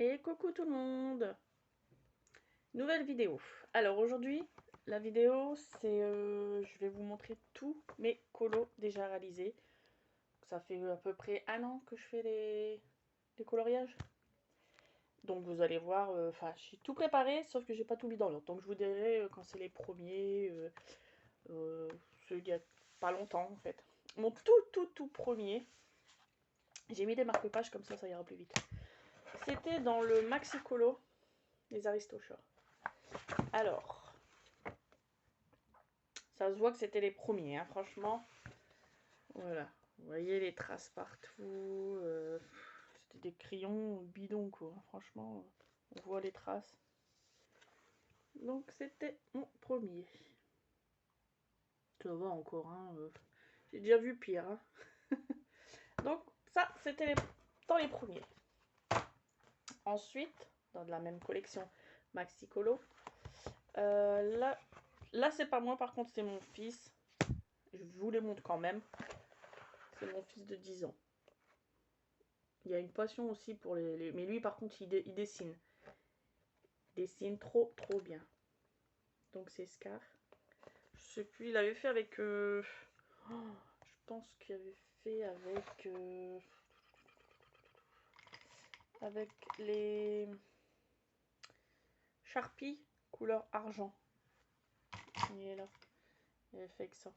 Et coucou tout le monde. Nouvelle vidéo. Alors aujourd'hui, la vidéo c'est je vais vous montrer tous mes colos déjà réalisés. Ça fait à peu près 1 an que je fais les coloriages. Donc vous allez voir, enfin j'ai tout préparé sauf que j'ai pas tout mis dans l'ordre. Donc je vous dirai quand c'est les premiers, ceux il y a pas longtemps en fait. Mon tout premier, j'ai mis des marque-pages comme ça ira plus vite. C'était dans le Maxi Colo des Aristochats. Alors, ça se voit que c'était les premiers, hein, franchement. Voilà, vous voyez les traces partout. C'était des crayons bidons, quoi. Franchement, on voit les traces. Donc, c'était mon premier. Ça va encore, hein. J'ai déjà vu pire. Hein. Donc, ça, c'était dans les premiers. Ensuite, dans la même collection Maxi Colo, là c'est pas moi, par contre, c'est mon fils. Je vous les montre quand même. C'est mon fils de 10 ans. Il y a une passion aussi pour les... Mais lui, par contre, il dessine. Il dessine trop bien. Donc, c'est Scar. Je sais plus, il avait fait avec... je pense qu'il avait fait avec les... Sharpie couleur argent. Il est là. Il avait fait avec ça.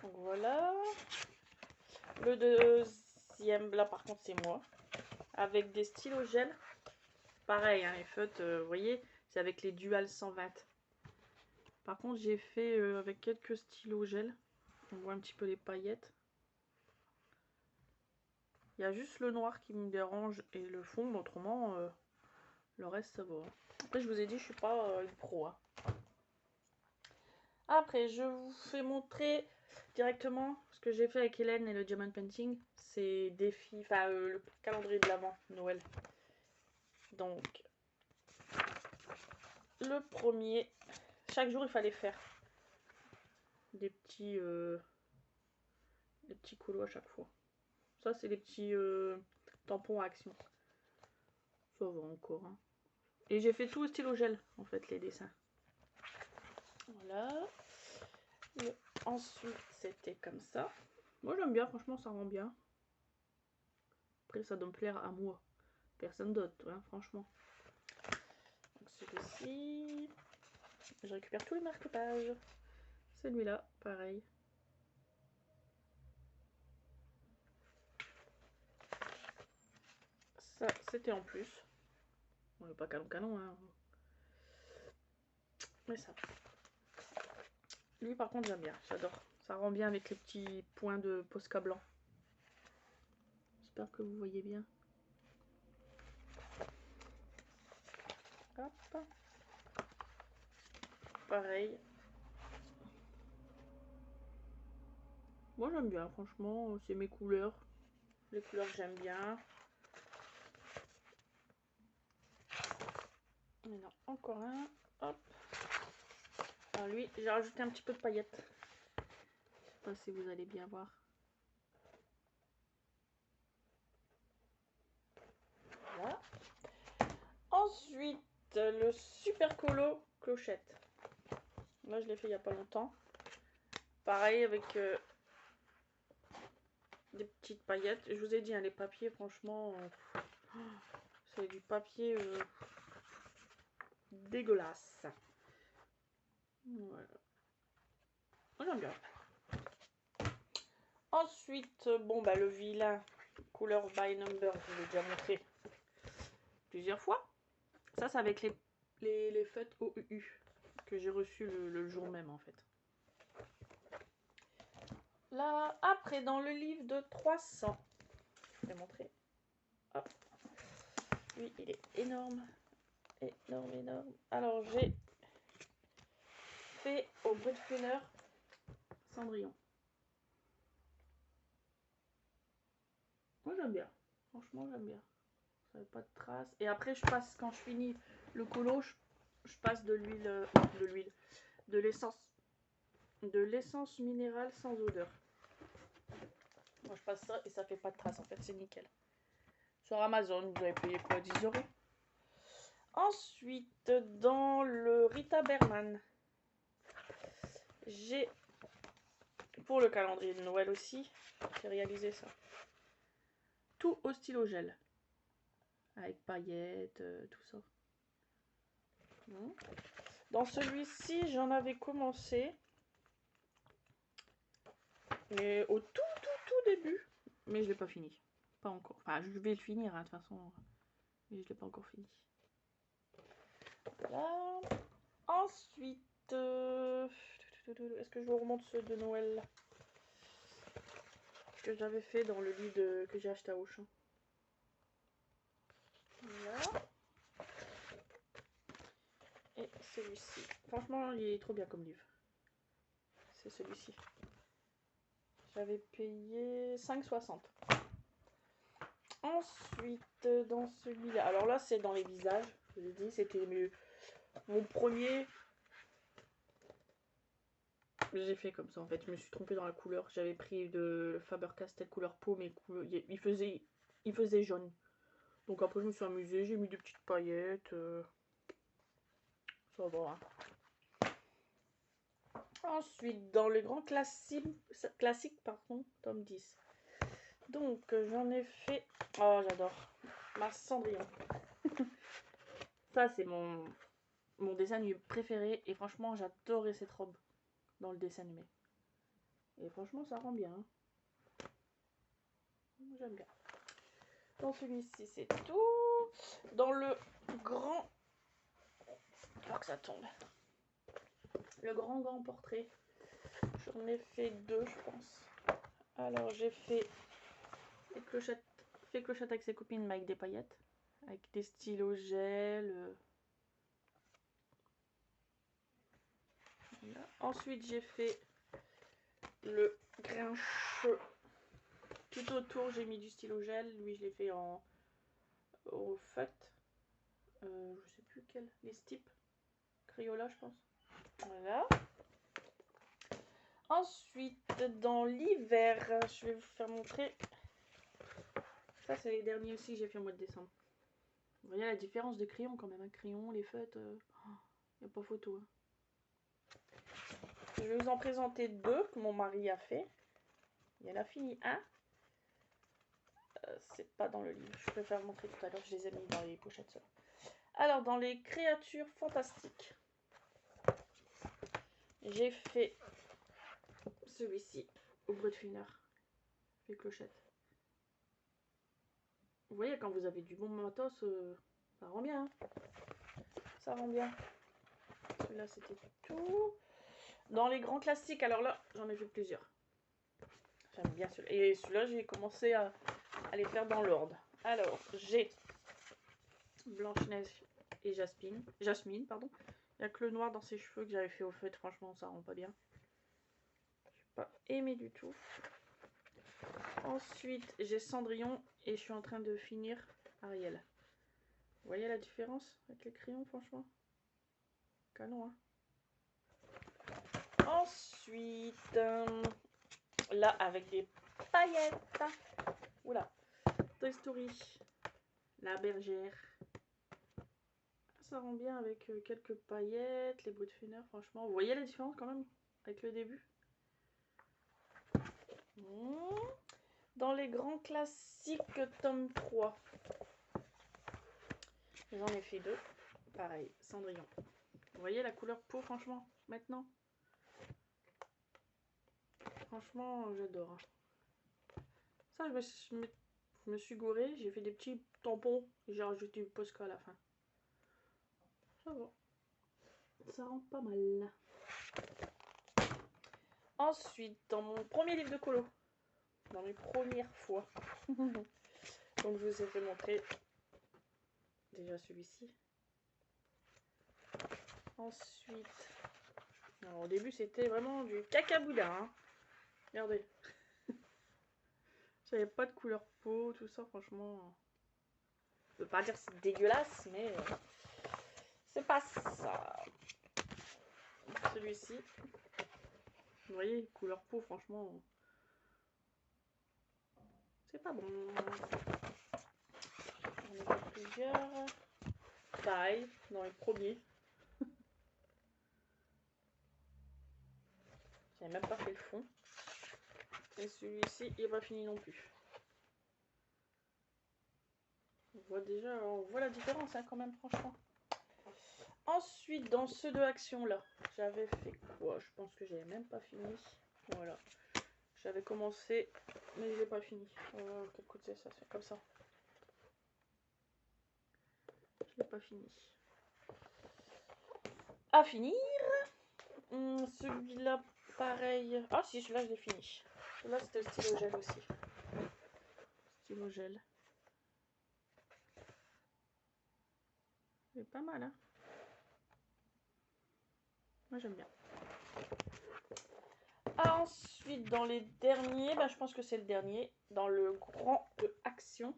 Donc, voilà. Le deuxième, là, par contre, c'est moi. Avec des stylos gel. Pareil, hein, les feutres, vous voyez, c'est avec les Dual 120. Par contre, j'ai fait avec quelques stylos gel. On voit un petit peu les paillettes. Il y a juste le noir qui me dérange et le fond, mais autrement, le reste, ça va. Après, je vous ai dit, je suis pas une pro. Hein. Après, je vous fais montrer directement ce que j'ai fait avec Hélène et le Diamond Painting. C'est défi, enfin, le calendrier de l'Avent, Noël. Donc, le premier, chaque jour, il fallait faire des petits colos à chaque fois. Ça, c'est les petits tampons à action. Ça va encore. Hein. Et j'ai fait tout au stylo gel, en fait, les dessins. Voilà. Ensuite, c'était comme ça. Moi, j'aime bien, franchement, ça rend bien. Après, ça doit me plaire à moi. Personne d'autre, hein, franchement. Donc, celui-ci. Je récupère tous les marque-pages. Celui-là, pareil. Ça, c'était en plus. On n'est pas canon, hein. Mais ça. Lui, par contre, j'aime bien. J'adore. Ça rend bien avec les petits points de Posca blanc. J'espère que vous voyez bien. Hop. Pareil. Moi, j'aime bien. Franchement, c'est mes couleurs. Les couleurs que j'aime bien. Maintenant, encore un. Hop. Alors lui, j'ai rajouté un petit peu de paillettes. Je sais pas si vous allez bien voir. Voilà. Ensuite, le super colo clochette. Là, je l'ai fait il y a pas longtemps. Pareil avec des petites paillettes. Je vous ai dit, hein, les papiers, franchement, c'est du papier dégueulasse. Voilà. Moi, j'aime bien. Ensuite, bon, bah, le vilain couleur by number, je vous l'ai déjà montré plusieurs fois. Ça, c'est avec les feutres OUU que j'ai reçu le jour même, en fait. Là, après, dans le livre de 300, je vais montrer. Hop. Lui, il est énorme. Énorme. Alors, j'ai fait au bruit de flâneur Cendrillon. Moi, j'aime bien. Franchement, j'aime bien. Ça n'a pas de traces. Et après, je passe, quand je finis le colo, je passe de l'huile, de l'essence minérale sans odeur. Moi, je passe ça et ça fait pas de traces. En fait, c'est nickel. sur Amazon. Vous avez payé quoi, 10 €? Ensuite, dans le Rita Berman, j'ai, pour le calendrier de Noël aussi, j'ai réalisé ça. Tout au stylo gel. Avec paillettes, tout ça. Dans celui-ci, j'en avais commencé. Mais au tout début. Mais je l'ai pas fini. Pas encore. Enfin, je vais le finir, hein, de toute façon. Mais je l'ai pas encore fini. Voilà. Ensuite, est-ce que je vous remonte ceux de Noël que j'avais fait dans le lit que j'ai acheté à Auchan. Voilà. Et celui-ci. Franchement, il est trop bien comme livre. C'est celui-ci. J'avais payé 5,60 €. Ensuite, dans celui-là. Alors là, c'est dans les visages. Je vous ai dit, c'était mon premier. J'ai fait comme ça en fait. Je me suis trompée dans la couleur. J'avais pris de Faber-Castell couleur peau, mais il faisait jaune. Donc après, je me suis amusée. J'ai mis des petites paillettes. Ça va. Ensuite, dans le grand classique, pardon, tome 10. Donc, j'en ai fait... Oh, j'adore. Ma Cendrillon. Ça, c'est mon dessin animé préféré. Et franchement, j'adorais cette robe dans le dessin animé. Et franchement, ça rend bien. Hein. J'aime bien. Dans celui-ci, c'est tout. Dans le grand... faut que ça tombe. Le grand portrait. J'en ai fait 2, je pense. Alors, j'ai fait Clochette avec ses copines, mais avec des paillettes. Avec des stylos gel. Voilà. Ensuite, j'ai fait le Grincheux. Tout autour, j'ai mis du stylo gel. Lui, je l'ai fait au fat. Je sais plus quel. Les Stips. Crayola, je pense. Voilà. Ensuite, dans l'hiver, je vais vous faire montrer. Ça, c'est les derniers aussi que j'ai fait au mois de décembre. Vous voyez la différence de crayon quand même. Un crayon, les feutres, il n'y a pas photo. Hein. Je vais vous en présenter 2 que mon mari a fait. Il en a fini un. C'est pas dans le livre. Je préfère montrer tout à l'heure. Je les ai mis dans les pochettes seules. Alors, dans les créatures fantastiques, j'ai fait celui-ci au Brutfiner. Fait Clochette. Vous voyez, quand vous avez du bon matos, ça rend bien. Hein. Ça rend bien. Celui-là, c'était tout. Dans les grands classiques, alors là, j'en ai fait plusieurs. J'aime bien celui-là. Et celui-là, j'ai commencé à les faire dans l'ordre. Alors, j'ai Blanche-Neige et Jasmine, pardon. Il n'y a que le noir dans ses cheveux que j'avais fait au feutre. Franchement, ça rend pas bien. J'ai pas aimé du tout. Ensuite, j'ai Cendrillon et je suis en train de finir Ariel. Vous voyez la différence avec les crayons, franchement? Canon, hein. Ensuite, là, avec des paillettes. Oula. Toy Story. La bergère. Ça rend bien avec quelques paillettes. Les Brutfiner, franchement. Vous voyez la différence quand même avec le début? Dans les grands classiques, tome 3. J'en ai fait 2. Pareil, Cendrillon. Vous voyez la couleur peau, franchement, maintenant? Franchement, j'adore. Ça, je me suis gourée. J'ai fait des petits tampons. J'ai rajouté du Posca à la fin. Ça va. Ça rend pas mal. Ensuite, dans mon premier livre de colo. Dans mes premières fois. Donc, je vous ai fait montrer déjà celui-ci. Ensuite, alors, au début, c'était vraiment du cacaboudin. Hein. Regardez. J'avais pas de couleur peau, tout ça, franchement. Je veux pas dire que c'est dégueulasse, mais c'est pas ça. Celui-ci. Vous voyez, couleur peau, franchement. C'est pas bon. plusieurs. Pareil, dans les premiers. J'avais même pas fait le fond. Et celui-ci, il n'est pas fini non plus. On voit la différence hein, quand même, franchement. Ensuite, dans ceux de action là, j'avais fait quoi? Je pense que j'avais même pas fini. Voilà. J'avais commencé, mais j'ai pas fini. Quel coup de c'est ça? C'est comme ça. Je l'ai pas fini. À finir. Celui-là, pareil. Ah si, celui-là, je l'ai fini. Celui-là, c'était le stylo gel aussi. Stylo gel. C'est pas mal, hein. Moi, j'aime bien. Ensuite, dans les derniers, bah, je pense que c'est le dernier. Dans le grand de action.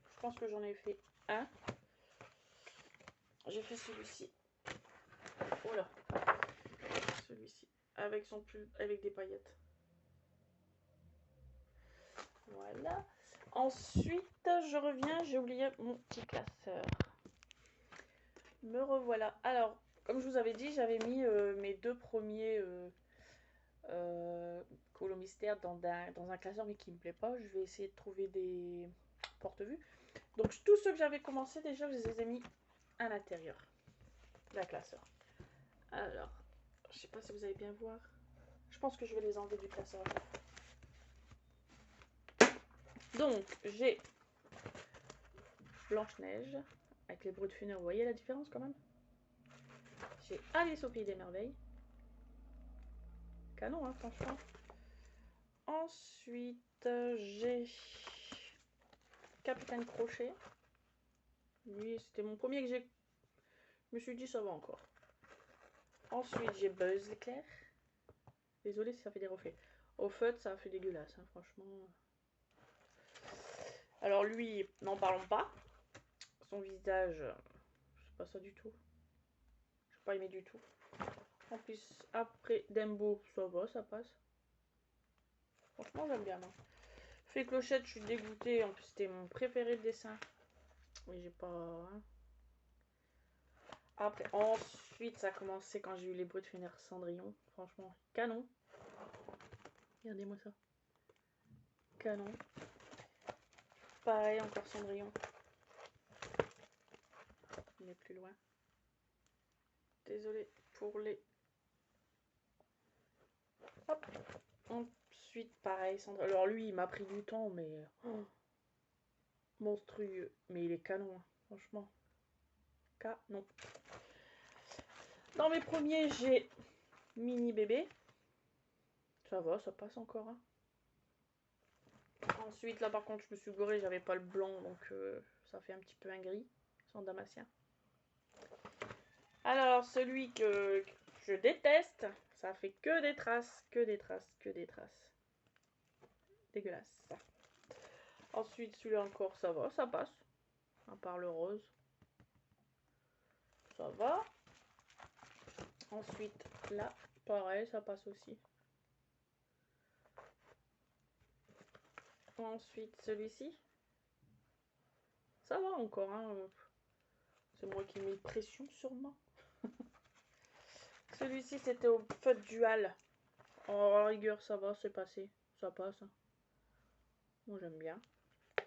Je pense que j'en ai fait un. J'ai fait celui-ci. Oh là. Celui-ci. Avec son pull, avec des paillettes. Voilà. Ensuite, je reviens. J'ai oublié mon petit classeur. Me revoilà. Alors, comme je vous avais dit, j'avais mis mes deux premiers Colo Mystère dans un classeur, mais qui me plaît pas. Je vais essayer de trouver des porte-vues. Donc, tous ceux que j'avais commencé, déjà, je les ai mis à l'intérieur de la classeur. Alors, je sais pas si vous allez bien voir. Je pense que je vais les enlever du classeur. Donc, j'ai Blanche-Neige avec les bruits de funèbres. Vous voyez la différence quand même? J'ai Alice au Pays des Merveilles. Canon, hein, franchement. Ensuite, j'ai Capitaine Crochet. Lui, c'était mon premier que j'ai. Je me suis dit, ça va encore. Ensuite, j'ai Buzz l'éclair. Désolée si ça fait des reflets. Au feu, ça a fait dégueulasse, hein, franchement. Alors, lui, n'en parlons pas. Son visage, c'est pas ça du tout. Je n'ai pas aimé du tout. En plus, après Dembo, ça va, ça passe. Franchement, j'aime bien. Hein. Fée Clochette, je suis dégoûtée. En plus, c'était mon préféré de dessin. Mais j'ai pas. Hein. Après, ensuite, ça a commencé quand j'ai eu les bruits de funèbres Cendrillon. Franchement, canon. Regardez-moi ça. Canon. Pareil, encore Cendrillon. On est plus loin. Désolée pour les. Hop. Ensuite, pareil, Cendrillon. Alors lui, il m'a pris du temps, mais. Oh, monstrueux. Mais il est canon, hein. Franchement. Canon. Dans mes premiers, j'ai Mini Bébé. Ça va, ça passe encore. Hein. Ensuite, là par contre, je me suis gorée, j'avais pas le blanc, donc ça fait un petit peu un gris, sans damasien. Alors, celui que je déteste, ça fait que des traces, que des traces, que des traces. Dégueulasse. Ensuite, celui-là encore, ça va, ça passe. À part le rose. Ça va. Ensuite, là, pareil, ça passe aussi. Ensuite, celui-ci. Ça va encore, hein. C'est moi qui mets pression sûrement. Celui-ci, c'était au feu dual. En rigueur, ça va, c'est passé. Ça passe. Moi, j'aime bien.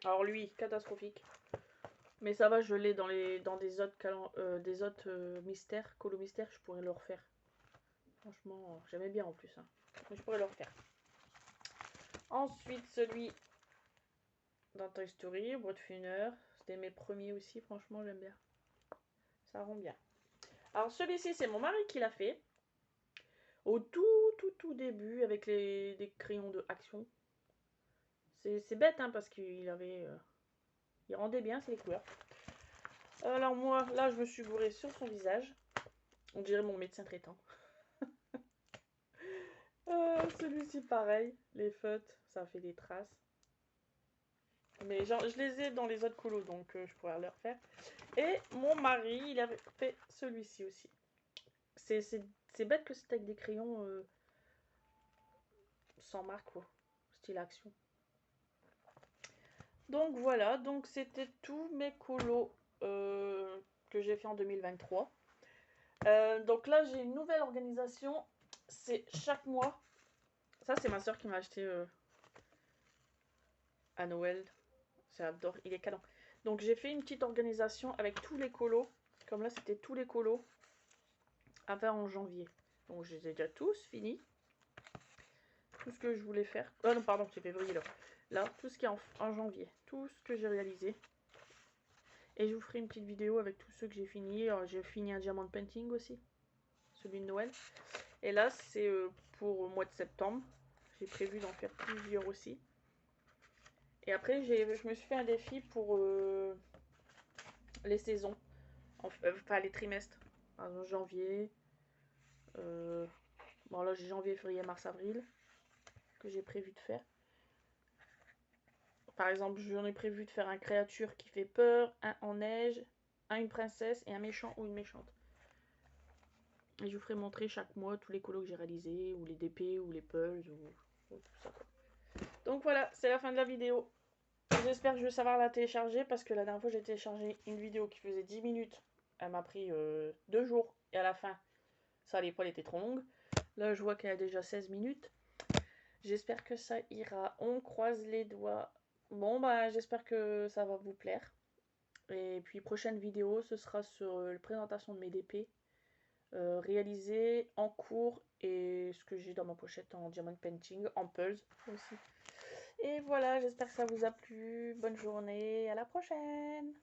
Alors lui, catastrophique. Mais ça va, je l'ai dans des autres mystères, Colo Mystère, je pourrais le refaire. Franchement, j'aimais bien en plus. Hein. Mais je pourrais le refaire. Ensuite, celui dans Toy Story, Bruit de funèbres. C'était mes premiers aussi, franchement, j'aime bien. Ça rend bien. Alors celui-ci, c'est mon mari qui l'a fait. Au tout début, avec des crayons de action. C'est bête, hein, parce qu'il avait... il rendait bien, c'est les couleurs. Alors moi, là, je me suis bourrée sur son visage. On dirait mon médecin traitant. Celui-ci, pareil. Les feutres, ça fait des traces. Mais genre, je les ai dans les autres colos, donc je pourrais le refaire. Et mon mari, il avait fait celui-ci aussi. C'est bête que c'est avec des crayons sans marque, quoi. Style action. Donc voilà, donc c'était tous mes colos que j'ai fait en 2023. Donc là, j'ai une nouvelle organisation. C'est chaque mois. Ça, c'est ma soeur qui m'a acheté à Noël. J'adore, il est canon. Donc j'ai fait une petite organisation avec tous les colos. Comme là, c'était tous les colos à faire en janvier. Donc je les ai déjà tous finis. Tout ce que je voulais faire. Oh non, pardon, c'est février là. Là, tout ce qui est en janvier. Tout ce que j'ai réalisé. Et je vous ferai une petite vidéo avec tous ceux que j'ai fini. J'ai fini un diamant painting aussi. Celui de Noël. Et là, c'est pour le mois de septembre. J'ai prévu d'en faire plusieurs aussi. Et après, je me suis fait un défi pour les saisons. Enfin, les trimestres. Par exemple, janvier. Bon, là, j'ai janvier, février, mars, avril. Que j'ai prévu de faire. Par exemple, j'en ai prévu de faire un créature qui fait peur, un en neige, un une princesse et un méchant ou une méchante. Et je vous ferai montrer chaque mois tous les colos que j'ai réalisés, ou les DP, ou les pulls, ou tout ça quoi. Donc voilà, c'est la fin de la vidéo. J'espère que je vais savoir la télécharger, parce que la dernière fois j'ai téléchargé une vidéo qui faisait 10 minutes. Elle m'a pris 2 jours, et à la fin, ça allait pas, elle était trop longue. Là, je vois qu'elle a déjà 16 minutes. J'espère que ça ira. On croise les doigts. Bon, bah, j'espère que ça va vous plaire. Et puis, prochaine vidéo, ce sera sur la présentation de mes DP. Réalisé en cours et ce que j'ai dans ma pochette en diamond painting, en pulse aussi. Et voilà, j'espère que ça vous a plu. Bonne journée, à la prochaine!